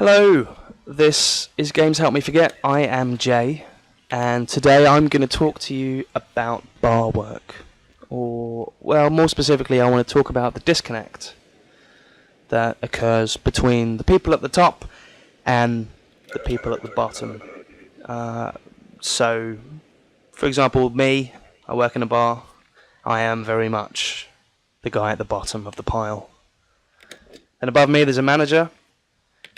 Hello, this is Games Help Me Forget. I am Jay, and today I'm going to talk to you about bar work. Or, well, more specifically, I want to talk about the disconnect that occurs between the people at the top and the people at the bottom. So, for example, me, I work in a bar. I am very much the guy at the bottom of the pile. And above me, there's a manager.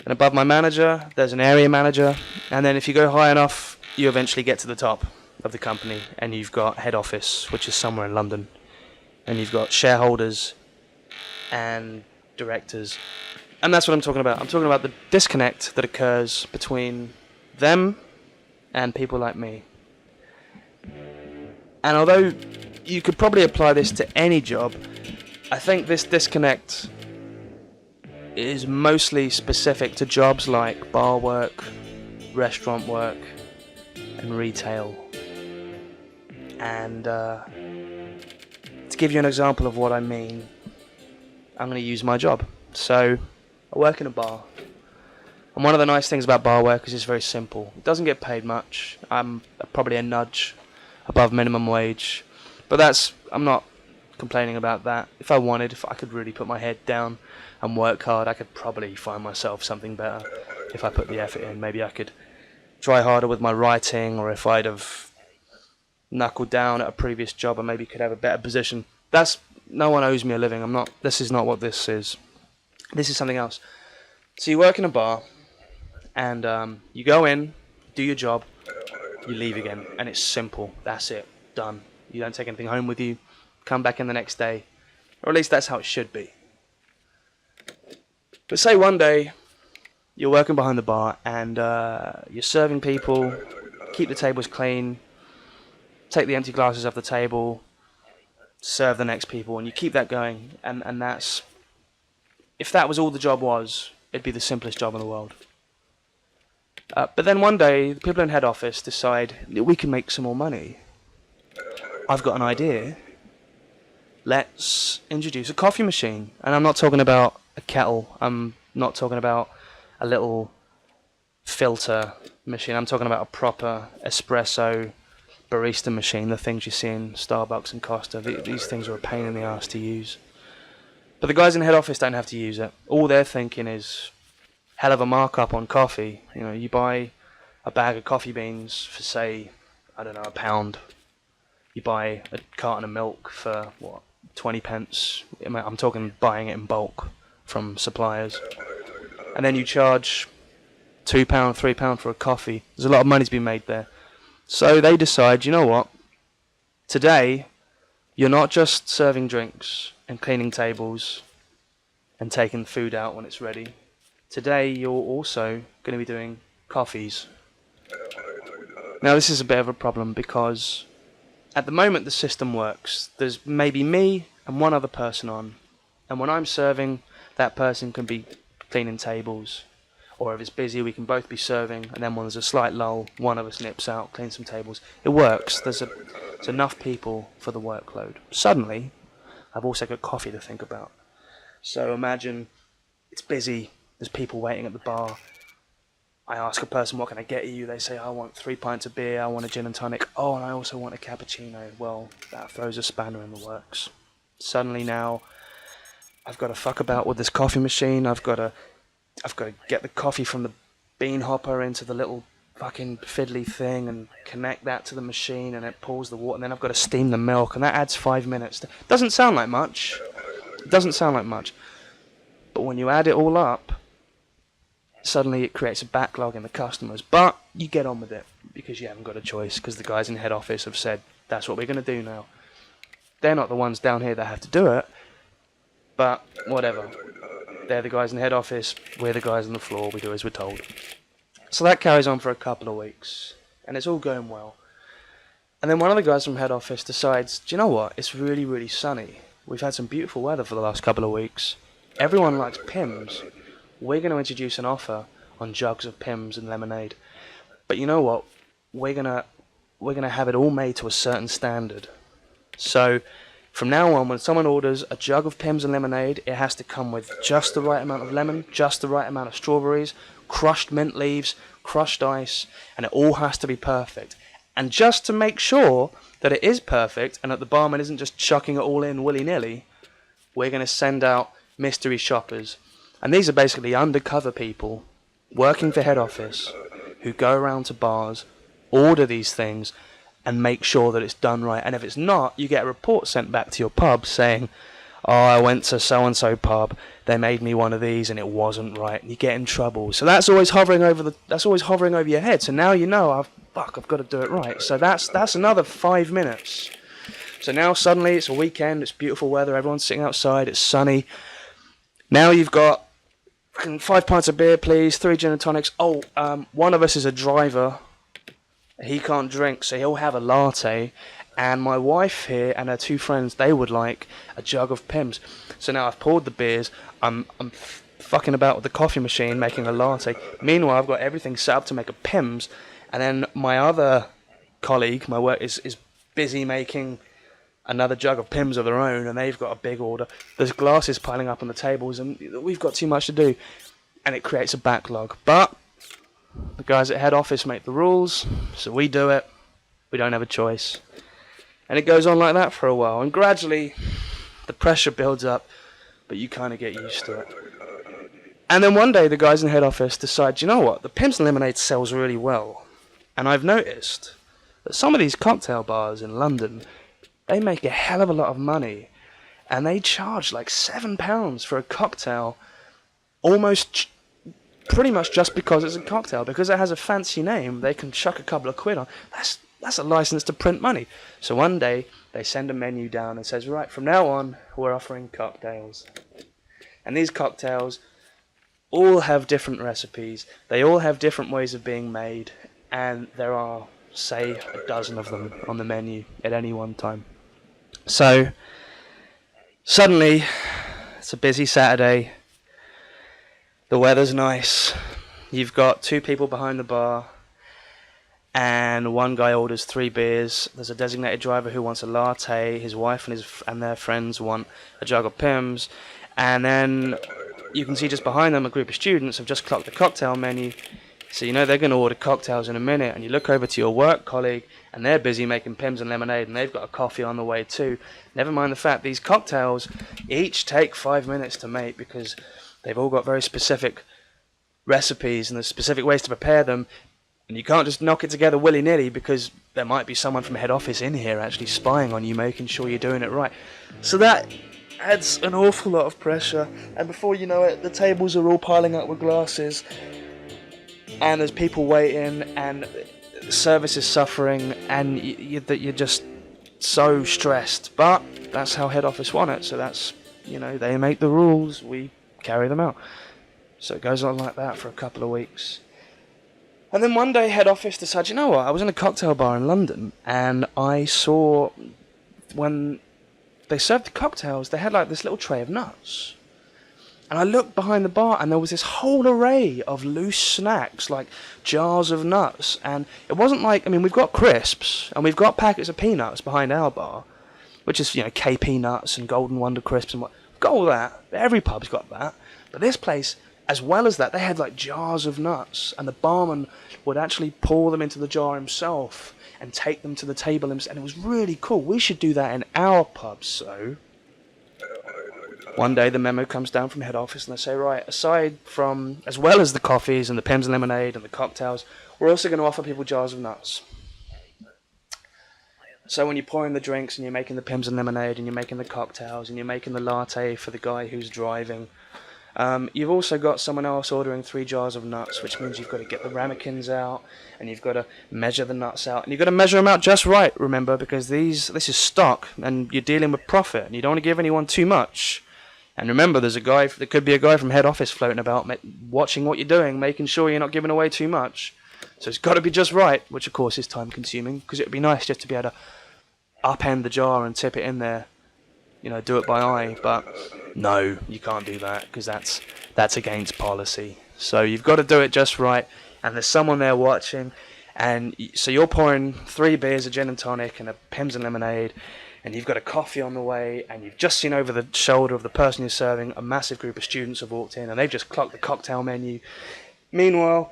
And above my manager, there's an area manager. And then if you go high enough, you eventually get to the top of the company. And you've got head office, which is somewhere in London. And you've got shareholders and directors. And that's what I'm talking about. I'm talking about the disconnect that occurs between them and people like me. And although you could probably apply this to any job, I think this disconnect is mostly specific to jobs like bar work, restaurant work, and retail. And to give you an example of what I mean, I'm going to use my job. So, I work in a bar. And one of the nice things about bar work is it's very simple. It doesn't get paid much. I'm probably a nudge above minimum wage. But I'm not complaining about that. If I could really put my head down and work hard, I could probably find myself something better if I put the effort in. Maybe I could try harder with my writing, or if I'd have knuckled down at a previous job, I maybe could have a better position. No one owes me a living. This is not what this is. This is something else. So you work in a bar, and you go in, do your job, you leave again, and it's simple. That's it. Done. You don't take anything home with you. Come back in the next day, or at least that's how it should be. But say one day you're working behind the bar and you're serving people, keep the tables clean, take the empty glasses off the table, serve the next people, and you keep that going. And if that was all the job was, it'd be the simplest job in the world. But then one day the people in head office decide that we can make some more money. I've got an idea. Let's introduce a coffee machine. And I'm not talking about a kettle. I'm not talking about a little filter machine. I'm talking about a proper espresso barista machine, the things you see in Starbucks and Costa. These things are a pain in the ass to use. But the guys in head office don't have to use it. All they're thinking is hell of a markup on coffee. You buy a bag of coffee beans for, say, I don't know, £1. You buy a carton of milk for, 20 pence. I'm talking buying it in bulk from suppliers. And then you charge £2, £3 for a coffee. There's a lot of money to be made there. So they decide, you know what? Today, you're not just serving drinks and cleaning tables and taking food out when it's ready. Today, you're also going to be doing coffees. Now, this is a bit of a problem because at the moment the system works. There's maybe me and one other person on. And when I'm serving, that person can be cleaning tables. Or if it's busy, we can both be serving. And then when there's a slight lull, one of us nips out, cleans some tables. It works. There's enough people for the workload. Suddenly, I've also got coffee to think about. So imagine it's busy. There's people waiting at the bar. I ask a person, what can I get you? They say, I want 3 pints of beer, I want a gin and tonic. Oh, and I also want a cappuccino. Well, that throws a spanner in the works. Suddenly now, I've got to fuck about with this coffee machine. I've got to get the coffee from the bean hopper into the little fucking fiddly thing and connect that to the machine, and it pulls the water, and then I've got to steam the milk, and that adds 5 minutes. Doesn't sound like much. It doesn't sound like much. But when you add it all up, suddenly it creates a backlog in the customers. But you get on with it because you haven't got a choice, because the guys in head office have said, that's what we're going to do now. They're not the ones down here that have to do it, but whatever. They're the guys in head office, we're the guys on the floor, we do as we're told. So that carries on for a couple of weeks, and it's all going well. And then one of the guys from head office decides, do you know what, it's really, really sunny. We've had some beautiful weather for the last couple of weeks. Everyone likes Pimm's. We're going to introduce an offer on jugs of Pimm's and lemonade. But you know what? We're gonna have it all made to a certain standard. So From now on, when someone orders a jug of Pimm's and lemonade, it has to come with just the right amount of lemon, just the right amount of strawberries, crushed mint leaves, crushed ice, and it all has to be perfect. And just to make sure that it is perfect and that the barman isn't just chucking it all in willy-nilly, we're going to send out mystery shoppers. And these are basically undercover people working for head office who go around to bars, order these things, and make sure that it's done right. And if it's not, you get a report sent back to your pub saying, oh, I went to so-and-so pub, they made me one of these and it wasn't right, and you get in trouble. So that's always hovering over your head. So now you know, I've got to do it right. So that's another 5 minutes. So now suddenly it's a weekend, it's beautiful weather, everyone's sitting outside, it's sunny. Now you've got 5 pints of beer, please, 3 gin and tonics. Oh, one of us is a driver. He can't drink, so he'll have a latte. And my wife here and her 2 friends, they would like a jug of Pimm's. So now I've poured the beers. I'm fucking about with the coffee machine, making a latte. Meanwhile, I've got everything set up to make a Pimm's. And then my other colleague, my work, is busy making another jug of Pimm's of their own, and they've got a big order. There's glasses piling up on the tables, and we've got too much to do. And it creates a backlog. But the guys at head office make the rules, so we do it. We don't have a choice. And it goes on like that for a while. And gradually, the pressure builds up, but you kind of get used to it. And then one day, the guys in head office decide, you know what? The Pimm's and lemonade sells really well. And I've noticed that some of these cocktail bars in London, they make a hell of a lot of money. And they charge like £7 for a cocktail, almost pretty much just because it's a cocktail. Because it has a fancy name, they can chuck a couple of quid on. That's a license to print money. So one day, they send a menu down and says, right, from now on, we're offering cocktails. And these cocktails all have different recipes. They all have different ways of being made. And there are, say, a dozen of them on the menu at any one time. So, suddenly, it's a busy Saturday. The weather's nice. You've got 2 people behind the bar. And one guy orders 3 beers. There's a designated driver who wants a latte. His wife and their friends want a jug of Pimm's. And then you can see just behind them a group of students have just clocked the cocktail menu. So you know they're going to order cocktails in a minute. And you look over to your work colleague and they're busy making Pimm's and lemonade and they've got a coffee on the way too. Never mind the fact these cocktails each take 5 minutes to make because they've all got very specific recipes and there's specific ways to prepare them. And you can't just knock it together willy-nilly because there might be someone from head office in here actually spying on you, making sure you're doing it right. So that adds an awful lot of pressure. And before you know it, the tables are all piling up with glasses. And there's people waiting, and the service is suffering, and you're just so stressed. But that's how head office want it. So that's, they make the rules, we carry them out. So it goes on like that for a couple of weeks. And then one day, head office decided, you know what, I was in a cocktail bar in London, and I saw when they served the cocktails, they had like this little tray of nuts. And I looked behind the bar, and there was this whole array of loose snacks, like jars of nuts. And it wasn't like, we've got crisps, and we've got packets of peanuts behind our bar, which is, KP nuts and Golden Wonder crisps and what. We've got all that. Every pub's got that. But this place, as well as that, they had like jars of nuts, and the barman would actually pour them into the jar himself and take them to the table himself, and it was really cool. We should do that in our pub. So one day the memo comes down from head office and they say, right, as well as the coffees and the Pimm's and lemonade and the cocktails, we're also going to offer people jars of nuts. So when you're pouring the drinks and you're making the Pimm's and lemonade and you're making the cocktails and you're making the latte for the guy who's driving, you've also got someone else ordering 3 jars of nuts, which means you've got to get the ramekins out, and you've got to measure the nuts out, and you've got to measure them out just right, remember, because this is stock, and you're dealing with profit, and you don't want to give anyone too much. And remember, there could be a guy from head office floating about, watching what you're doing, making sure you're not giving away too much. So it's got to be just right, which of course is time consuming, because it would be nice just to be able to upend the jar and tip it in there. Do it by eye, but no, you can't do that because that's against policy. So you've got to do it just right, and there's someone there watching, and so you're pouring 3 beers, a gin and tonic, and a Pimm's and lemonade, and you've got a coffee on the way, and you've just seen over the shoulder of the person you're serving, a massive group of students have walked in, and they've just clocked the cocktail menu. Meanwhile,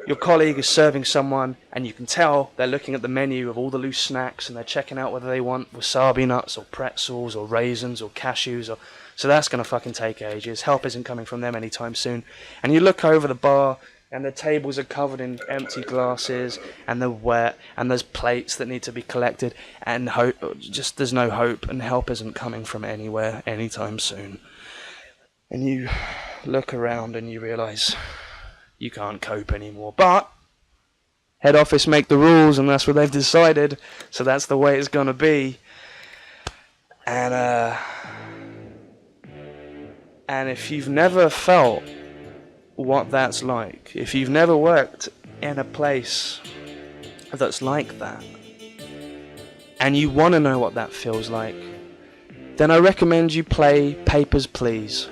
your colleague is serving someone, and you can tell they're looking at the menu of all the loose snacks, and they're checking out whether they want wasabi nuts or pretzels or raisins or cashews. So that's going to fucking take ages. Help isn't coming from them anytime soon. And you look over the bar, and the tables are covered in empty glasses, and they're wet, and there's plates that need to be collected, and there's no hope, and help isn't coming from anywhere anytime soon. And you look around and you realise you can't cope anymore. But head office make the rules, and that's what they've decided, so that's the way it's going to be. And if you've never felt what that's like, if you've never worked in a place that's like that, and you want to know what that feels like, then I recommend you play Papers, Please.